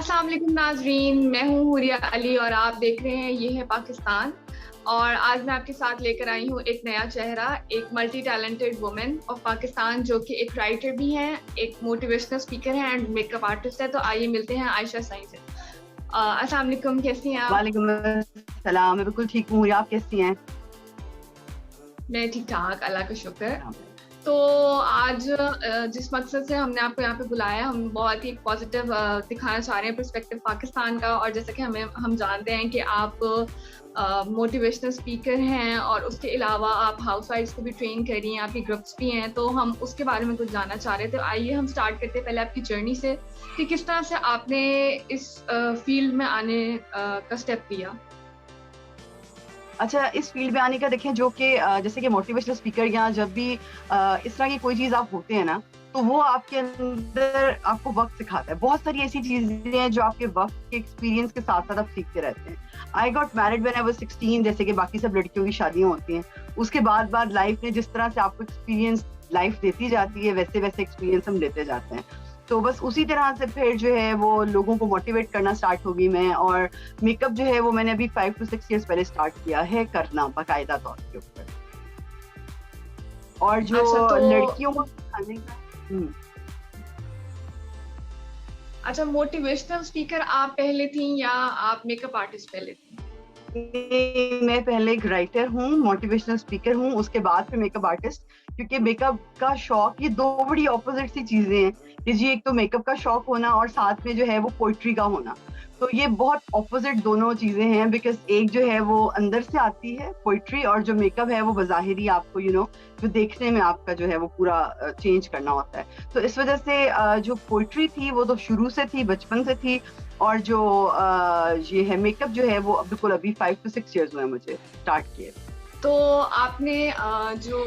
السلام علیکم ناظرین، میں ہوں حوریہ علی اور آپ دیکھ رہے ہیں یہ ہے پاکستان. اور آج میں آپ کے ساتھ لے کر آئی ہوں ایک نیا چہرہ، ایک multi talented woman of Pakistan جو کہ ایک رائٹر بھی ہیں، ایک موٹیویشنل اسپیکر ہیں اینڈ میک اپ آرٹسٹ ہے. تو آئیے ملتے ہیں عائشہ سعید سے. السلام علیکم، کیسی ہیں آپ؟ وعلیکم السلام، میں بالکل ٹھیک ہوں. آپ کیسی ہیں؟ میں ٹھیک ٹھاک، اللہ کا شکر. تو آج جس مقصد سے ہم نے آپ کو یہاں پہ بلایا، ہم بہت ہی پازیٹیو دکھانا چاہ رہے ہیں پرسپیکٹیو ہندوستان کا. اور جیسا کہ ہم جانتے ہیں کہ آپ موٹیویشنل اسپیکر ہیں اور اس کے علاوہ آپ ہاؤس وائفس کو بھی ٹرین کر رہی ہیں، آپ کی گروپس بھی ہیں. تو ہم اس کے بارے میں کچھ جاننا چاہ رہے تھے. آئیے ہم اسٹارٹ کرتے ہیں پہلے آپ کی جرنی سے کہ کس طرح سے آپ نے اس فیلڈ میں آنے کا اسٹیپ لیا. اچھا، اس فیلڈ میں آنے کا دیکھیں، جو کہ جیسے کہ موٹیویشنل اسپیکر یا جب بھی اس طرح کی کوئی چیز آپ ہوتے ہیں نا، تو وہ آپ کے اندر آپ کو وقت سکھاتا ہے. بہت ساری ایسی چیزیں ہیں جو آپ کے وقت کے ایکسپیرینس کے ساتھ ساتھ آپ سیکھتے رہتے ہیں. I got married when I was 16، جیسے کہ باقی سب لڑکیوں کی شادیاں ہوتی ہیں. اس کے بعد لائف نے جس طرح سے آپ کو ایکسپیرینس لائف دیتی جاتی ہے، ویسے ویسے ایکسپیرینس ہم لیتے جاتے ہیں. تو بس اسی طرح سے پھر جو ہے وہ لوگوں کو موٹیویٹ کرنا اسٹارٹ ہوگی میں. اور میک اپ جو ہے وہ میں نے ابھی 5 to 6 years پہلے اسٹارٹ کیا ہے کرنا باقاعدہ طور کے اوپر. اور جو لڑکیوں کو سکھانے کا اچھا، موٹیویشنل اسپیکر آپ پہلے تھیں یا آپ میک اپ آرٹسٹ پہلے تھیں؟ میں پہلے ایک رائٹر ہوں، موٹیویشنل اسپیکر ہوں، اس کے بعد پھر میک اپ آرٹسٹ. کیونکہ میک اپ کا شوق، یہ دو بڑی اپوزٹ سی چیزیں ہیں کہ جی ایک تو میک اپ کا شوق ہونا اور ساتھ میں جو ہے وہ پوئٹری کا ہونا. تو یہ بہت اپوزٹ دونوں چیزیں ہیں، بیکاز ایک جو ہے وہ اندر سے آتی ہے پوئٹری، اور جو میک اپ ہے وہ بظاہری آپ کو جو دیکھنے میں آپ کا جو ہے وہ پورا چینج کرنا ہوتا ہے. تو اس وجہ سے جو پوئٹری تھی وہ تو شروع سے تھی، بچپن سے تھی. اور جو یہ ہے میک اپ جو ہے وہ بالکل ابھی 5 to 6 years ہوئے مجھے اسٹارٹ کیے. تو آپ نے جو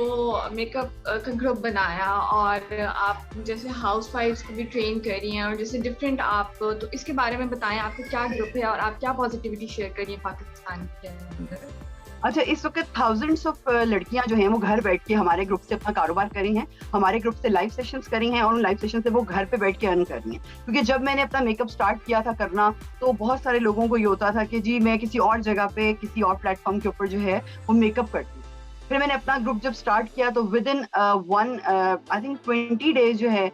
میک اپ کا گروپ بنایا اور آپ جیسے ہاؤس وائفس کو بھی ٹرین کر رہی ہیں اور جیسے ڈفرینٹ آپ، تو اس کے بارے میں بتائیں آپ کا کیا گروپ ہے اور آپ کیا پازیٹیوٹی شیئر کر رہی ہیں پاکستان کے اندر. اچھا، اس وقت تھاؤزنڈس آف لڑکیاں جو ہیں وہ گھر بیٹھ کے ہمارے گروپ سے اپنا کاروبار کری ہیں، ہمارے گروپ سے لائیو سیشنز کری ہیں، اور ان لائیو سیشن سے وہ گھر پہ بیٹھ کے ارن کر رہی ہیں. کیونکہ جب میں نے اپنا میک اپ اسٹارٹ کیا تھا کرنا، تو بہت سارے لوگوں کو یہ ہوتا تھا کہ جی میں کسی اور جگہ پہ کسی اور پلیٹ فارم کے اوپر جو ہے وہ میک اپ کرتی ہوں. پھر میں نے اپنا گروپ جب اسٹارٹ کیا تو with in I think 20 days جو ہے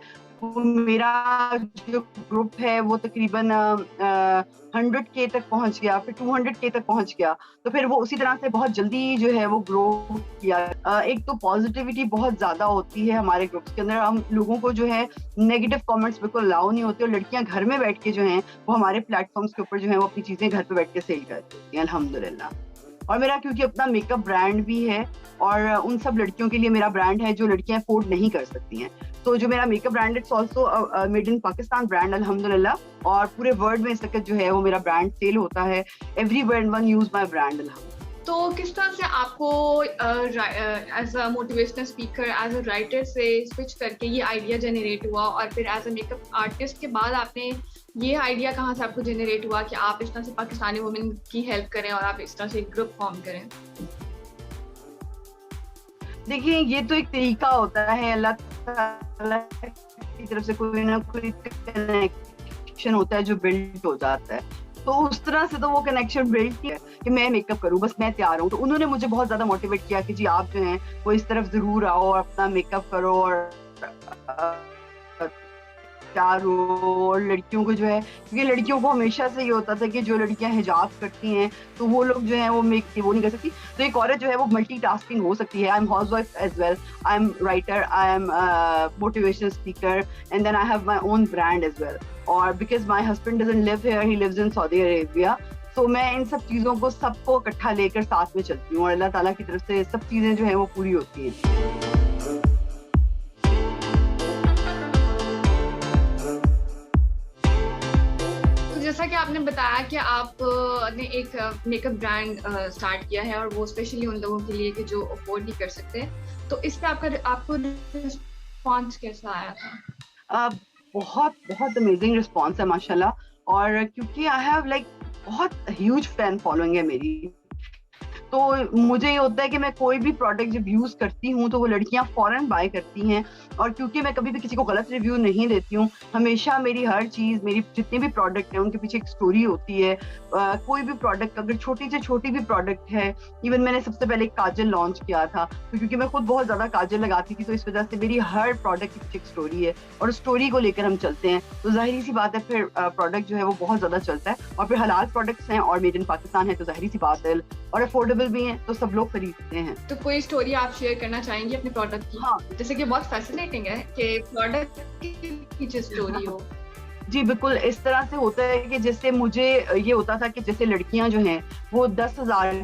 میرا جو گروپ ہے وہ تقریباً 100K تک پہنچ گیا، پھر 200K تک پہنچ گیا. تو پھر وہ اسی طرح سے بہت جلدی جو ہے وہ گرو کیا. ایک تو پازیٹیوٹی بہت زیادہ ہوتی ہے ہمارے گروپس کے اندر، ہم لوگوں کو جو ہے نیگیٹو کامنٹس بالکل الاؤ نہیں ہوتے، اور لڑکیاں گھر میں بیٹھ کے جو ہیں وہ ہمارے پلیٹ فارمس کے اوپر جو ہے وہ اپنی چیزیں گھر پہ بیٹھ کے سیل کرتی ہوتی ہیں الحمدللہ. اور میرا کیونکہ اپنا میک اپ برانڈ بھی ہے، اور ان سب لڑکیوں کے لیے میرا برانڈ ہے جو لڑکیاں افورڈ نہیں کر سکتی ہیں. تو جو میرا makeup brand it's also made in Pakistan brand الحمدللہ. اور پورے ورلڈ میں اس وقت جو ہے وہ میرا برانڈ سیل ہوتا ہے. Every one use my brand الحمدللہ. تو کس طرح سے آپ کو as a motivational speaker, as a writer سے سوئچ کر کے یہ آئیڈیا جنریٹ ہوا، اور پھر as a make up artist کے بعد آپ نے یہ آئیڈیا کہاں سے آپ کو جنریٹ ہوا کہ آپ اس طرح سے پاکستانی وومن کی ہیلپ کریں اور آپ اس طرح سے ایک گروپ فارم کریں؟ دیکھیے، یہ تو ایک طریقہ ہوتا ہے، اللہ تعالیٰ کی طرف سے کوئی نہ کوئی کنیکشن ہوتا ہے جو بلڈ ہو جاتا ہے. تو اس طرح سے تو وہ کنیکشن بلڈ کیا کہ میں میک اپ کروں، بس میں تیار ہوں. تو انہوں نے مجھے بہت زیادہ موٹیویٹ کیا کہ جی آپ جو ہیں وہ اس طرف ضرور آؤ اور اپنا میک اپ کرو اور تیار ہو. اور لڑکیوں کو جو ہے، کیونکہ لڑکیوں کو ہمیشہ سے یہ ہوتا تھا کہ جو لڑکیاں حجاب کرتی ہیں تو وہ لوگ جو ہیں وہ وہ نہیں کر سکتی. تو ایک عورت جو ہے وہ ملٹی ٹاسکنگ ہو سکتی ہے. I am housewife as well, I am writer, I am motivational speaker, and then I have my own brand as well. اور because my husband doesn't live here, he lives in Saudi Arabia. تو میں ان سب چیزوں کو سب کو اکٹھا لے کر ساتھ میں چلتی ہوں، اور اللہ تعالیٰ کی طرف سے سب چیزیں جو ہیں وہ پوری ہوتی ہیں. جیسا کہ آپ نے بتایا کہ آپ نے ایک میک اپ برانڈ اسٹارٹ کیا ہے، اور وہ اسپیشلی ان لوگوں کے لیے کہ جو افورڈ نہیں کر سکتے. تو اس پہ آپ کو رسپانس کیسا آیا تھا؟ بہت بہت امیزنگ رسپانس ہے ماشاء اللہ. اور کیونکہ آئی ہیو لائک بہت ہیوج فین فالوئنگ ہے میری، تو مجھے یہ ہوتا ہے کہ میں کوئی بھی پروڈکٹ جب یوز کرتی ہوں تو وہ لڑکیاں فوراً بائی کرتی ہیں, اور کیونکہ میں کبھی بھی کسی کو غلط ریویو نہیں دیتی ہوں, ہمیشہ میری ہر چیز, میری جتنے بھی پروڈکٹ ہیں ان کے پیچھے ایک اسٹوری ہوتی ہے. کوئی بھی پروڈکٹ, اگر چھوٹی سے چھوٹی بھی پروڈکٹ ہے, ایون میں نے سب سے پہلے ایک کاجل لانچ کیا تھا, تو کیونکہ میں خود بہت زیادہ کاجل لگاتی تھی تو اس وجہ سے میری ہر پروڈکٹ کی پیچھے ایک اسٹوری ہے, اور اسٹوری کو لے کر ہم چلتے ہیں, تو ظاہری سی بات ہے پھر پروڈکٹ جو ہے وہ بہت زیادہ چلتا ہے. اور پھر حلال پروڈکٹس ہیں اور میڈ ان پاکستان ہے تو ظاہری سی بات ہے, اور افورڈیبل بھی ہیں تو سب لوگ خریدتے ہیں. تو کوئی اسٹوری آپ شیئر کرنا چاہیں گے اپنے پروڈکٹ کی؟ ہاں, جیسے کہ بہت فیسینیٹنگ ہے کہ پروڈکٹ کی پیچھے اسٹوری ہو. جی بالکل, اس طرح سے ہوتا ہے کہ جیسے مجھے یہ ہوتا تھا کہ جیسے لڑکیاں جو ہیں وہ 10,000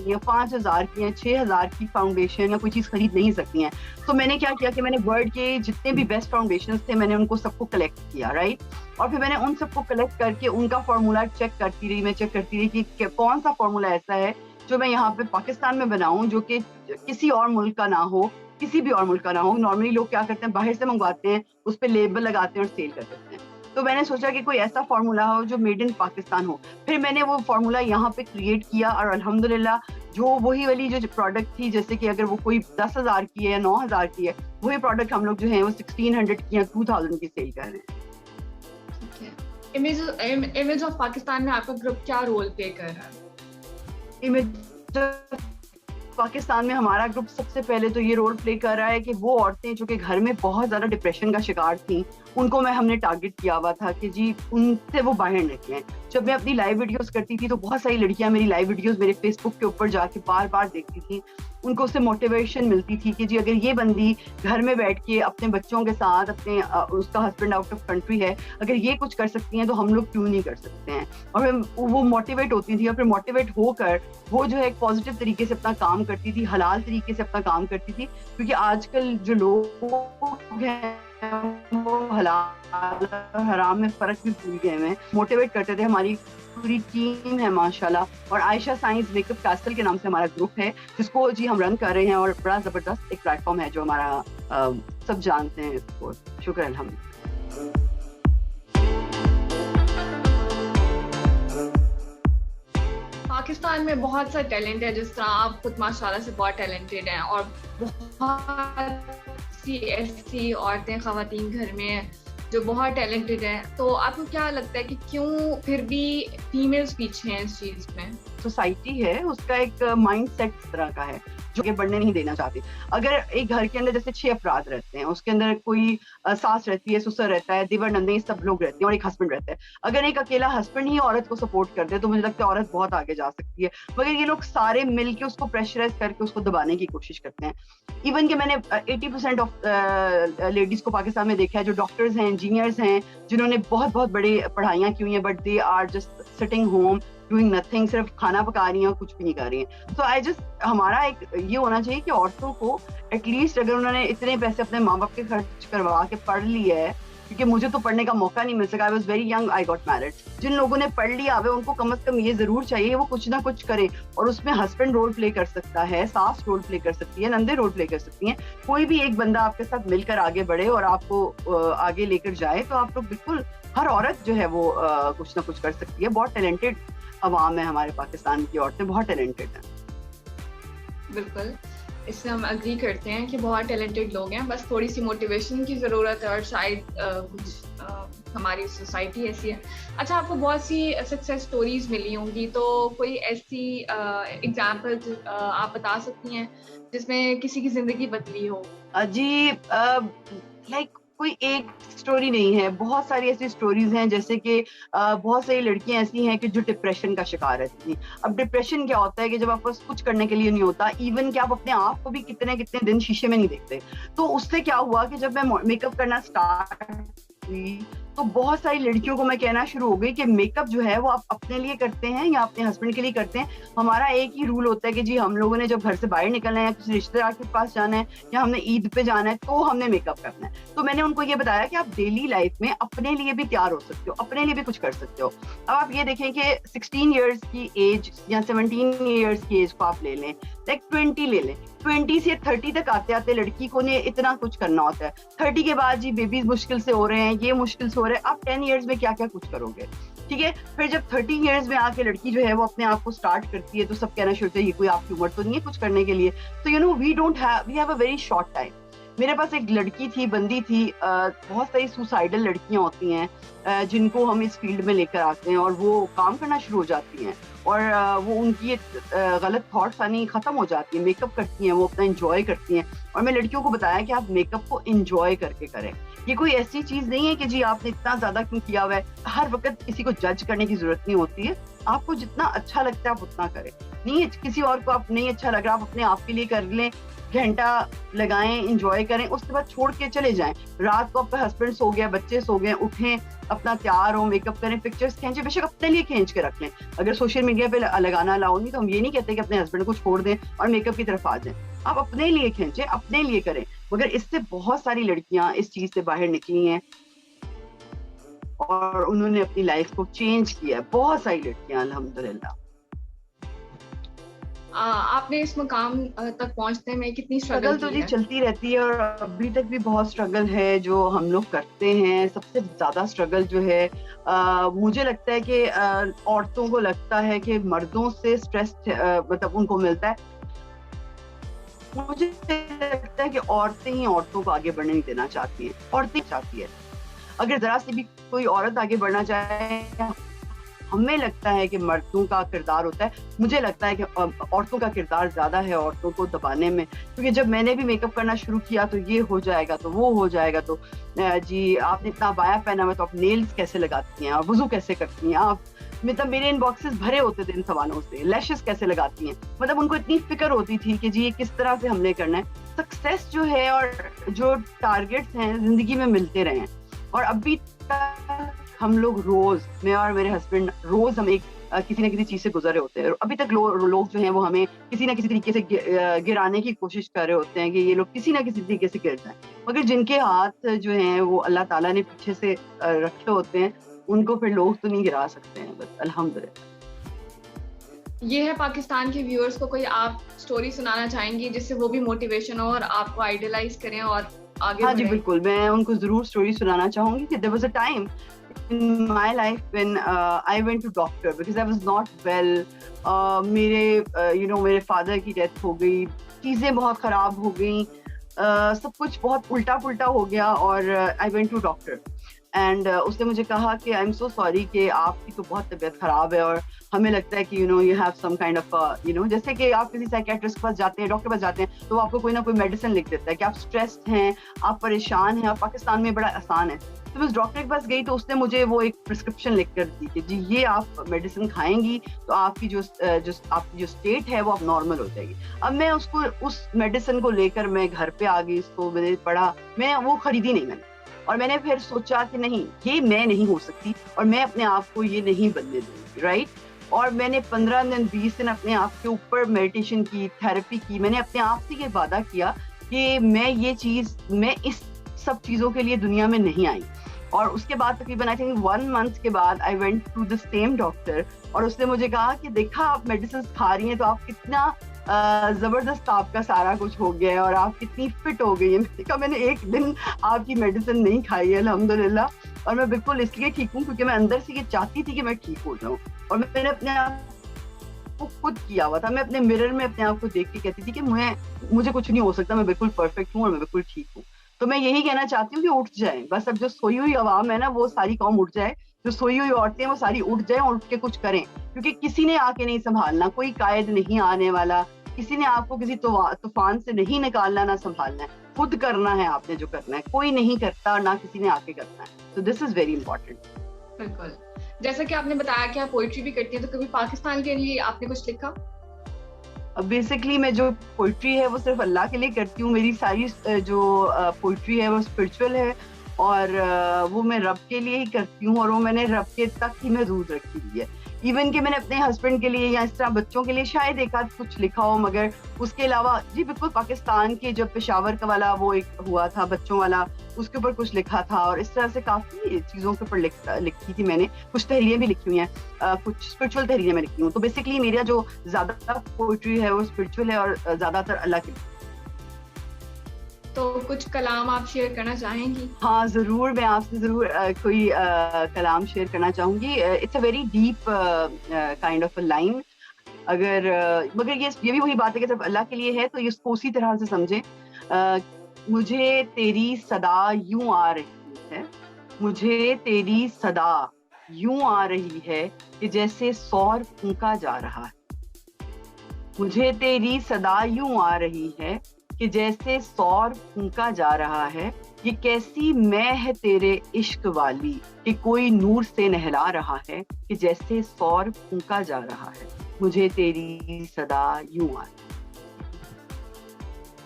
یا 5,000 کی یا 6,000 کی فاؤنڈیشن یا کوئی چیز خرید نہیں سکتی ہیں, تو میں نے کیا کیا کہ میں نے ورلڈ کے جتنے بھی بیسٹ فاؤنڈیشنز تھے میں نے ان کو سب کو کلیکٹ کیا, رائٹ, اور پھر میں نے ان سب کو کلیکٹ کر کے ان کا فارمولا چیک کرتی رہی کہ کون سا فارمولا ایسا ہے جو میں یہاں پہ پاکستان میں بناؤں جو کہ کسی اور ملک کا نہ ہو, کسی بھی اور ملک کا نہ ہو. نارملی لوگ کیا کرتے ہیں, باہر سے منگواتے ہیں, اس پہ لیبل لگاتے ہیں اور سیل کر دیتے ہیں. تو میں نے سوچا کہ کوئی ایسا فارمولا ہو جو میڈ ان پاکستان ہو. پھر میں نے وہ فارمولا یہاں پہ کریٹ کیا, اور الحمدللہ جو وہی والی جو پروڈکٹ تھی, جیسے کہ اگر وہ کوئی 10,000 کی ہے یا 9,000 کی ہے, وہی پروڈکٹ ہم لوگ جو ہیں وہ 1,600 کی یا 2,000 کی سیل کر رہے ہیں. امیج آف پاکستان میں آپ کا گروپ کیا رول پلے کر رہا ہے؟ امیج پاکستان میں ہمارا گروپ سب سے پہلے تو یہ رول پلے کر رہا ہے کہ وہ عورتیں جو کہ گھر میں بہت زیادہ ڈپریشن کا شکار تھیں, ان کو ہم نے ٹارگٹ کیا ہوا تھا کہ جی ان سے وہ باہر نکلیں. جب میں اپنی لائیو ویڈیوز کرتی تھی تو بہت ساری لڑکیاں میری لائیو ویڈیوز میرے فیس بک کے اوپر جا کے بار بار دیکھتی تھیں, ان کو اس سے موٹیویشن ملتی تھی کہ جی اگر یہ بندی گھر میں بیٹھ کے اپنے بچوں کے ساتھ, اپنے اس کا ہسبینڈ آؤٹ آف کنٹری ہے, اگر یہ کچھ کر سکتی ہیں تو ہم لوگ کیوں نہیں کر سکتے ہیں. اور پھر وہ موٹیویٹ ہوتی تھی, اور پھر موٹیویٹ ہو کر وہ جو ہے ایک پازیٹیو طریقے سے اپنا کام کرتی تھی, حلال طریقے سے اپنا کام کرتی تھی, کیونکہ آج کل جو لوگ ہیں وہ حلال حرام میں فرق بھی بھول گئے ہیں. موٹیویٹ کرتے تھے, ہماری پوری ٹیم ہے ماشاءاللہ, اور عائشہ سائنس میک اپ کاسٹل کے نام سے ہمارا گروپ ہے جس کو جی ہم رن کر رہے ہیں, اور بڑا زبردست ایک پلیٹ فارم ہے جو ہمارا سب جانتے ہیں اس کو. شکر الحمد. پاکستان میں بہت سا ٹیلنٹ ہے, جس طرح آپ خود ماشاءاللہ سے بہت ٹیلنٹڈ ہیں, اور بہت سی ایسی عورتیں, خواتین گھر میں ہیں جو بہت ٹیلنٹڈ ہیں. تو آپ کو کیا لگتا ہے کہ کیوں پھر بھی فیمیلز پیچھے ہیں اس چیز میں؟ سوسائٹی ہے, اس کا ایک مائنڈ سیٹ اس طرح کا ہے جو کہ بڑھنے نہیں دینا چاہتے. اگر ایک گھر کے اندر جیسے 6 افراد رہتے ہیں, اس کے اندر کوئی ساس رہتی ہے, سسر رہتا ہے, دیور نندے, سب لوگ رہتے ہیں, اور ایک ہسبینڈ رہتا ہے. اگر ایک اکیلا ہسبینڈ ہی عورت کو سپورٹ کرتے تو مجھے لگتا ہے عورت بہت آگے جا سکتی ہے, مگر یہ لوگ سارے مل کے اس کو پریشرائز کر کے اس کو دبانے کی کوشش کرتے ہیں. ایون کہ میں نے 80% آف لیڈیز کو پاکستان میں دیکھا ہے جو ڈاکٹرز ہیں, انجینئرز ہیں, جنہوں نے بہت بہت بڑی پڑھائیاں کی ہوئی ہیں, but they are just sitting home doing nothing, صرف کھانا پکا رہی ہیں اور کچھ بھی نہیں کر رہی ہیں. تو آئی جسٹ, ہمارا ایک یہ ہونا چاہیے کہ عورتوں کو ایٹ لیسٹ, اگر انہوں نے اتنے پیسے اپنے ماں باپ کے خرچ کروا کے پڑھ لیا ہے, کیونکہ مجھے تو پڑھنے کا موقع نہیں مل سکا, I was very young, I got married. جن لوگوں نے پڑھ لیا ہے ان کو کم از کم یہ ضرور چاہیے وہ کچھ نہ کچھ کرے, اور اس میں ہسبینڈ رول پلے کر سکتا ہے, ساس رول پلے کر سکتی ہے, نندے رول پلے کر سکتی ہیں, کوئی بھی ایک بندہ آپ کے ساتھ مل کر آگے بڑھے اور آپ کو آگے لے کر جائے, تو آپ لوگ بالکل, ہر عورت جو ہے وہ کچھ نہ کچھ کر سکتی ہے. بہت ٹیلنٹڈ عوام ہے ہمارے پاکستان کی عورتیں, بہت ٹیلنٹڈ ہیں. بالکل, اس سے ہم اگری کرتے ہیں کہ بہت ٹیلنٹڈ لوگ ہیں, بس تھوڑی سی موٹیویشن کی ضرورت ہے, اور شاید کچھ ہماری سوسائٹی ایسی ہے. اچھا, آپ کو بہت سی سکسیس سٹوریز ملی ہوں گی, تو کوئی ایسی ایگزامپل آپ بتا سکتی ہیں جس میں کسی کی زندگی بدلی ہو؟ جی, لائک کوئی ایک سٹوری نہیں ہے, بہت ساری ایسی سٹوریز ہیں, جیسے کہ بہت ساری لڑکیاں ایسی ہیں کہ جو ڈپریشن کا شکار رہتی ہیں. اب ڈپریشن کیا ہوتا ہے کہ جب آپ پاس کچھ کرنے کے لیے نہیں ہوتا, ایون کہ آپ اپنے آپ کو بھی کتنے کتنے دن شیشے میں نہیں دیکھتے. تو اس سے کیا ہوا کہ جب میں میک اپ کرنا اسٹارٹ ہوئی تو بہت ساری لڑکیوں کو میں کہنا شروع ہو گئی کہ میک اپ جو ہے وہ آپ اپنے لیے کرتے ہیں یا اپنے ہسبینڈ کے لیے کرتے ہیں. ہمارا ایک ہی رول ہوتا ہے کہ جی ہم لوگوں نے جب گھر سے باہر نکلنا ہے, کسی رشتے دار کے پاس جانا ہے, یا ہم نے عید پہ جانا ہے, تو ہم نے میک اپ کرنا ہے. تو میں نے ان کو یہ بتایا کہ آپ ڈیلی لائف میں اپنے لیے بھی تیار ہو سکتے ہو, اپنے لیے بھی کچھ کر سکتے ہو. اب آپ یہ دیکھیں کہ 16 ایئرس کی ایج یا 17 ایئرس کی ایج کو آپ لے لیں, لائک 20 لے لیں, 20 سے 30 تک آتے آتے لڑکی کو نے اتنا کچھ کرنا ہوتا ہے. 30 کے بعد جی بیبیز مشکل سے ہو رہے ہیں, یہ مشکل سے ہو رہے ہیں, آپ 10 ایئرس میں کیا کیا کچھ کرو گے. ٹھیک ہے. پھر جب 30 ایئرز میں آ کے لڑکی جو ہے وہ اپنے آپ کو اسٹارٹ کرتی ہے تو سب کہنا شروع ہوتا ہے یہ کوئی آپ کی عمر تو نہیں ہے کچھ کرنے کے لیے. تو you know we have a very short time. میرے پاس ایک لڑکی تھی, بندی تھی, بہت ساری سوسائڈل لڑکیاں ہوتی ہیں جن کو ہم اس فیلڈ میں لے کر آتے ہیں اور وہ کام کرنا شروع ہو جاتی ہیں اور وہ ان کی غلط تھاٹس آنی ختم ہو جاتی ہیں, میک اپ کرتی ہیں, وہ اپنا انجوائے کرتی ہیں. اور میں لڑکیوں کو بتایا کہ آپ میک اپ کو انجوائے کر کے کریں. یہ کوئی ایسی چیز نہیں ہے کہ جی آپ نے اتنا زیادہ کیوں کیا ہوا ہے. ہر وقت کسی کو جج کرنے کی ضرورت نہیں ہوتی ہے. آپ کو جتنا اچھا لگتا ہے آپ اتنا کریں. نہیں کسی اور کو آپ نہیں اچھا لگ رہا, آپ اپنے آپ کے لیے کر لیں, گھنٹہ لگائیں, انجوائے کریں, اس کے بعد چھوڑ کے چلے جائیں. رات کو آپ کا ہسبینڈ سو گیا, بچے سو گئے, اٹھیں, اپنا تیار ہو, میک اپ کریں, پکچرز کھینچیں, بے شک اپنے لیے کھینچ کے رکھ لیں. اگر سوشل میڈیا پہ لگانا الاؤ نہیں تو ہم یہ نہیں کہتے کہ اپنے ہسبینڈ کو چھوڑ دیں اور میک اپ کی طرف آ جائیں. آپ اپنے لیے کھینچیں, اپنے لیے کریں. مگر اس سے بہت ساری لڑکیاں اس چیز سے باہر نکلی ہیں اور انہوں نے اپنی لائف کو چینج کیا ہے. بہت ساری لڑکیاں الحمدللہ. آپ نے اس مقام تک پہنچنے میں کتنی اسٹرگل تو جی چلتی رہتی ہے اور ابھی تک بھی بہت اسٹرگل ہے جو ہم لوگ کرتے ہیں. سب سے زیادہ اسٹرگل جو ہے مجھے لگتا ہے کہ عورتوں کو لگتا ہے کہ مردوں سے اسٹریس مطلب ان کو ملتا ہے. مجھے لگتا ہے کہ عورتیں ہی عورتوں کو آگے بڑھنے نہیں دینا چاہتی ہیں. عورتیں چاہتی ہے اگر ذرا سی بھی کوئی عورت آگے بڑھنا چاہے, ہمیں لگتا ہے کہ مردوں کا کردار ہوتا ہے. مجھے لگتا ہے کہ عورتوں کا کردار زیادہ ہے عورتوں کو دبانے میں. کیونکہ جب میں نے بھی میک اپ کرنا شروع کیا تو یہ ہو جائے گا تو وہ ہو جائے گا, تو جی آپ نے اتنا بایا پہنا ہوا تو آپ نیلز کیسے لگاتی ہیں, آپ وضو کیسے کرتی ہیں, آپ مطلب میرے ان باکسز بھرے ہوتے تھے ان سوالوں سے. لیشز کیسے لگاتی ہیں, مطلب ان کو اتنی فکر ہوتی تھی کہ جی یہ کس طرح سے ہم نے کرنا ہے. سکسیس جو ہے اور جو ٹارگیٹس ہیں زندگی میں ملتے رہے ہیں اور ابھی تک ہم لوگ روز, میں اور میرے ہسبینڈ روز ہم ایک کسی نہ کسی چیز سے گزرے ہوتے ہیں. ابھی تک لوگ جو ہیں وہ ہمیں کسی نہ کسی طریقے سے گرانے کی کوشش کر رہے ہوتے ہیں کہ یہ لوگ کسی نہ کسی طریقے سے گر جائیں. مگر جن کے ہاتھ جو ہیں وہ اللہ تعالیٰ نے پیچھے سے رکھے ہوتے ہیں ان کو پھر لوگ تو نہیں گرا سکتے ہیں. بس الحمدللہ. یہ ہے پاکستان کے ویورز کو کوئی آپ سٹوری سنانا چاہیں گی جس سے وہ بھی موٹیویشن ہو اور آپ کو آئیڈیلائز کریں اور آگے ہاں بڑھیں؟ جی بالکل, میں ان کو ضرور سٹوری سنانا چاہوں گی کہ there was a time in my life when I went to doctor because I was not well. میرے فادر کی ڈیتھ ہو گئی, چیزیں بہت خراب ہو گئیں, سب کچھ بہت الٹا پلٹا ہو گیا اور I went to doctor and اس نے مجھے کہا کہ آئی ایم سو سوری کہ آپ کی تو بہت طبیعت خراب ہے اور ہمیں لگتا ہے کہ you have some kind of جیسے کہ آپ کسی سائیکیٹرسٹ کے پاس جاتے ہیں, ڈاکٹر کے پاس جاتے ہیں تو وہ آپ کو کوئی نہ کوئی میڈیسن لکھ دیتا ہے کہ آپ اسٹریسڈ ہیں, آپ پریشان ہیں. اور پاکستان میں بڑا آسان ہے. تو میں اس ڈاکٹر کے پاس گئی تو اس نے مجھے وہ ایک پرسکرپشن لکھ کر دی کہ جی یہ آپ میڈیسن کھائیں گی تو آپ کی جو اسٹیٹ ہے وہ اب نارمل ہو جائے گی. اب میں اس میڈیسن کو لے کر میں گھر پہ آ گئی, اس کو میں نے پڑھا, میں وہ خریدی نہیں میں نے. اور میں نے پھر سوچا کہ نہیں یہ میں نہیں ہو سکتی اور میں اپنے آپ کو یہ نہیں بننے دوں گی, رائٹ. اور میں نے 15 دن 20 دن اپنے آپ کے اوپر میڈیٹیشن کی, تھراپی کی. میں نے اپنے آپ سے یہ وعدہ کیا کہ میں اس سب چیزوں کے لیے دنیا میں نہیں آئی. اور اس کے بعد تقریباً آئی تھنک 1 month کے بعد I went to the same doctor اور اس نے مجھے کہا کہ دیکھا آپ میڈیسنس کھا رہی ہیں تو آپ کتنا زبردست آپ کا سارا کچھ ہو گیا ہے اور آپ کتنی فٹ ہو گئی ہیں. میں نے کہا میں نے ایک دن آپ کی میڈیسن نہیں کھائی ہے الحمدللہ, اور میں بالکل اس لیے ٹھیک ہوں کیونکہ میں اندر سے یہ چاہتی تھی کہ میں ٹھیک ہو جاؤں. اور میں نے اپنے آپ کو خود کیا ہوا تھا, میں اپنے مرر میں اپنے آپ کو دیکھ کے کہتی تھی کہ مجھے کچھ نہیں ہو سکتا, میں بالکل پرفیکٹ ہوں اور میں بالکل ٹھیک ہوں. تو میں یہی کہنا چاہتی ہوں کہ اٹھ جائیں بس. اب جو سوئی ہوئی عوام ہے نا وہ ساری قوم اٹھ جائے, جو سوئی ہوئی عورتیں وہ ساری اٹھ جائیں اور اٹھ کے کچھ کریں, کیونکہ کسی نے آ کے نہیں سنبھالنا, کوئی قائد نہیں آنے والا, کسی نے آپ کو کسی طوفان سے نہیں نکالنا نہ سنبھالنا ہے, خود کرنا ہے آپ نے جو کرنا ہے. کوئی نہیں کرتا اور نہ کسی نے آ کے کرنا ہے. So this is very important. بالکل, جیسا کہ آپ نے بتایا کہ آپ پوئٹری بھی کرتی ہیں, تو کبھی پاکستان کے لیے آپ نے کچھ لکھا؟ بیسکلی میں جو پوئٹری ہے وہ صرف اللہ کے لیے کرتی ہوں. میری ساری جو پوئٹری ہے وہ اسپرچول ہے اور وہ میں رب کے لیے ہی کرتی ہوں, اور وہ میں نے رب کے تک ہی محدود رکھی ہوئی ہے. ایون کہ میں نے اپنے ہسبینڈ کے لیے یا اس طرح بچوں کے لیے شاید ایک آدھ کچھ لکھا ہو, مگر اس کے علاوہ جی بالکل پاکستان کے جب پشاور کا والا وہ ایک ہوا تھا بچوں والا, اس کے اوپر کچھ لکھا تھا. اور اس طرح سے کافی چیزوں کے اوپر لکھی تھی میں نے. کچھ تحریریں بھی لکھی ہوئی ہیں, کچھ اسپرچول تحریریں میں لکھی ہوں. تو بیسکلی میرا جو زیادہ تر پوئٹری ہے وہ اسپرچول ہے اور زیادہ تر اللہ کے. تو کچھ کلام آپ شیئر کرنا چاہیں گی؟ ہاں ضرور، میں آپ سے ضرور کوئی کلام شیئر کرنا چاہوں گی. It's a very deep kind of a line. اگر مگر یہ بھی وہی بات ہے کہ صرف اللہ کے لیے ہے تو اس کو اسی طرح سے سمجھیں. مجھے تیری صدا یوں آ رہی ہے، مجھے تیری صدا یوں آ رہی ہے کہ جیسے سور پھونکا جا رہا ہے. مجھے تیری صدا یوں آ رہی ہے کہ جیسے سور پھونکا جا رہا ہے. یہ کیسی میں ہے تیرے عشق والی کہ کوئی نور سے نہلا رہا ہے کہ جیسے سور پھونکا جا رہا ہے. مجھے تیری صدا یوں آ رہی ہے.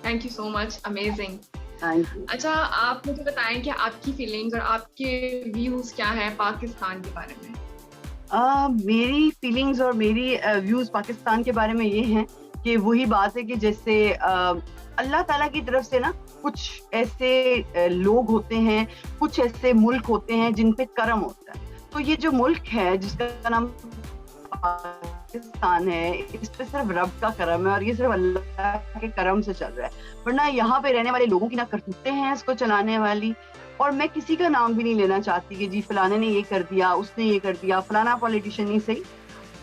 Thank you so much, amazing. Thank you. اچھا آپ مجھے بتائیں کہ آپ کی فیلنگز اور آپ کے ویوز کیا ہیں پاکستان کے بارے میں؟ میری فیلنگز اور میری ویوز پاکستان کے بارے میں یہ ہیں کہ وہی بات ہے کہ جیسے اللہ تعالیٰ کی طرف سے نا کچھ ایسے لوگ ہوتے ہیں، کچھ ایسے ملک ہوتے ہیں جن پہ کرم ہوتا ہے. تو یہ جو ملک ہے جس کا نام پاکستان ہے، اس پہ صرف رب کا کرم ہے اور یہ صرف اللہ کے کرم سے چل رہا ہے. ورنہ یہاں پہ رہنے والے لوگوں کی نہ کرتوتیں ہیں اس کو چلانے والی. اور میں کسی کا نام بھی نہیں لینا چاہتی کہ جی فلانے نے یہ کر دیا، اس نے یہ کر دیا، فلانا پولیٹیشین نہیں صحیح.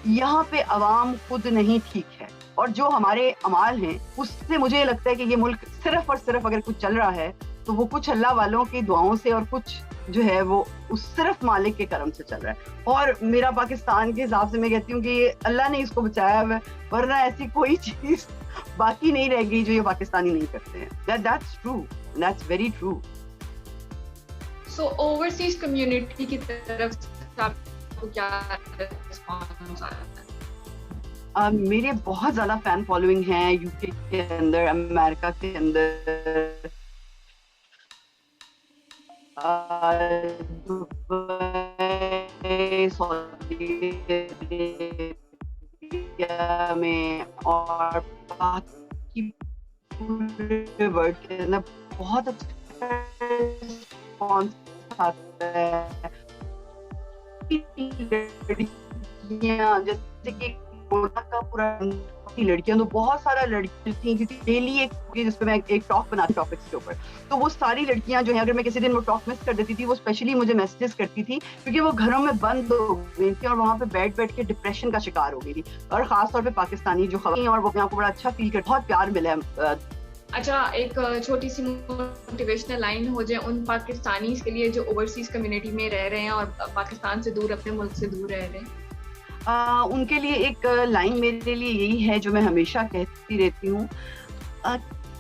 یہاں پہ عوام خود نہیں ٹھیک ہے اور جو ہمارے اعمال ہیں اس سے مجھے لگتا ہے کہ یہ ملک صرف اور صرف اگر کچھ چل رہا ہے تو وہ کچھ اللہ والوں کی دعاؤں سے اور کچھ جو ہے وہ اس صرف مالک کے کرم سے چل رہا ہے. اور میرا پاکستان کے حساب سے میں کہتی ہوں کہ اللہ نے اس کو بچایا ہوا ہے، ورنہ ایسی کوئی چیز باقی نہیں رہ گئی جو یہ پاکستانی نہیں کرتے ہیں. That's true. That's very true. So overseas community کی طرف سے آپ کو کیا رسپانس آتا ہے؟ میرے بہت زیادہ فین فالوئنگ ہیں یو کے کے اندر، امریکہ کے اندر، سعودی عربیہ میں اور باقی پورے ورلڈ کے اندر بہت اچھا رسپانس آتا ہے. جیسے کہ کورونا کا پورا لڑکیاں تو بہت سارا لڑکیاں تھیں کیونکہ ڈیلی ایک جس پہ میں ایک ٹاک بناتی ٹاپکس کے اوپر، تو وہ ساری لڑکیاں جو ہیں اگر میں کسی دن وہ ٹاک مس کر دیتی تھی وہ اسپیشلی مجھے میسیجز کرتی تھی کیونکہ وہ گھروں میں بند ہو گئی تھی اور وہاں پہ بیٹھ کے ڈپریشن کا شکار ہو گئی تھی. اور خاص طور پہ پاکستانی جو خواتین اور وہ اپنے آپ کو بڑا اچھا فیل کر بہت پیار ملا ہے. اچھا ایک چھوٹی سی موٹیویشنل لائن ہو جائے ان پاکستانیز کے لیے جو اوورسیز کمیونٹی میں رہ رہے ہیں اور پاکستان سے دور، اپنے ملک سے دور رہ رہے ہیں. ان کے لیے ایک لائن میرے لیے یہی ہے جو میں ہمیشہ کہتی رہتی ہوں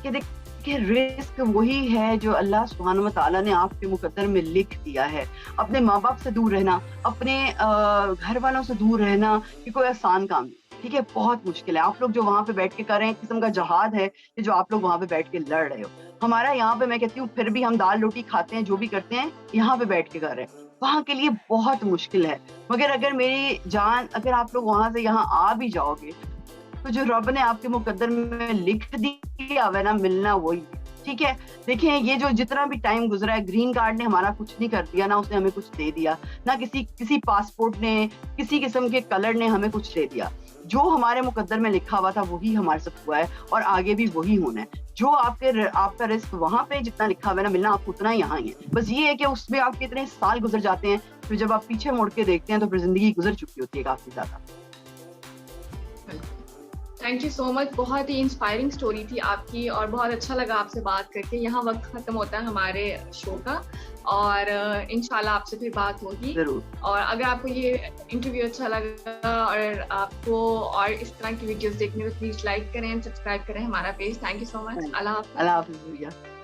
کہ دیکھیں رزق وہی ہے جو اللہ سبحانہ و تعالیٰ نے آپ کے مقدر میں لکھ دیا ہے. اپنے ماں باپ سے دور رہنا، اپنے گھر والوں سے دور رہنا یہ کوئی آسان کام نہیں، ٹھیک ہے، بہت مشکل ہے. آپ لوگ جو وہاں پہ بیٹھ کے کر رہے ہیں ایک قسم کا جہاد ہے کہ جو آپ لوگ وہاں پہ بیٹھ کے لڑ رہے ہو. ہمارا یہاں پہ میں کہتی ہوں پھر بھی ہم دال روٹی کھاتے ہیں، جو بھی کرتے ہیں یہاں پہ بیٹھ کے کر رہے ہیں. وہاں کے لیے بہت مشکل ہے. مگر اگر میری جان اگر آپ لوگ وہاں سے یہاں آ بھی جاؤ گے تو جو رب نے آپ کے مقدر میں لکھ دیا ہے نا ملنا وہی ہے. ٹھیک ہے، دیکھیں یہ جو جتنا بھی ٹائم گزرا ہے گرین کارڈ نے ہمارا کچھ نہیں کر دیا، نہ اس نے ہمیں کچھ دے دیا، نہ کسی پاسپورٹ نے، کسی قسم کے کلر نے ہمیں کچھ دے دیا. جو ہمارے مقدر میں لکھا ہوا تھا وہی ہمارے ساتھ ہوا ہے اور آگے بھی وہی ہونا ہے. جو آپ کا رزق وہاں پہ جتنا لکھا ہوا ہے نا ملنا آپ کو اتنا ہی یہاں ہی ہے. بس یہ ہے کہ اس میں آپ کے اتنے سال گزر جاتے ہیں پھر جب آپ پیچھے مڑ کے دیکھتے ہیں تو پھر زندگی گزر چکی ہوتی ہے کافی زیادہ. تھینک یو سو مچ. بہت ہی انسپائرنگ اسٹوری تھی آپ کی اور بہت اچھا لگا آپ سے بات کر کے. یہاں وقت ختم ہوتا ہے ہمارے شو کا اور انشاءاللہ آپ سے پھر بات ہوگی ضرور. اور اگر آپ کو یہ انٹرویو اچھا لگا اور آپ کو اور اس طرح کی ویڈیوز دیکھنے تو پلیز لائک کریں، سبسکرائب کریں ہمارا پیج. تھینک یو سو مچ. اللہ حافظ. اللہ حافظ.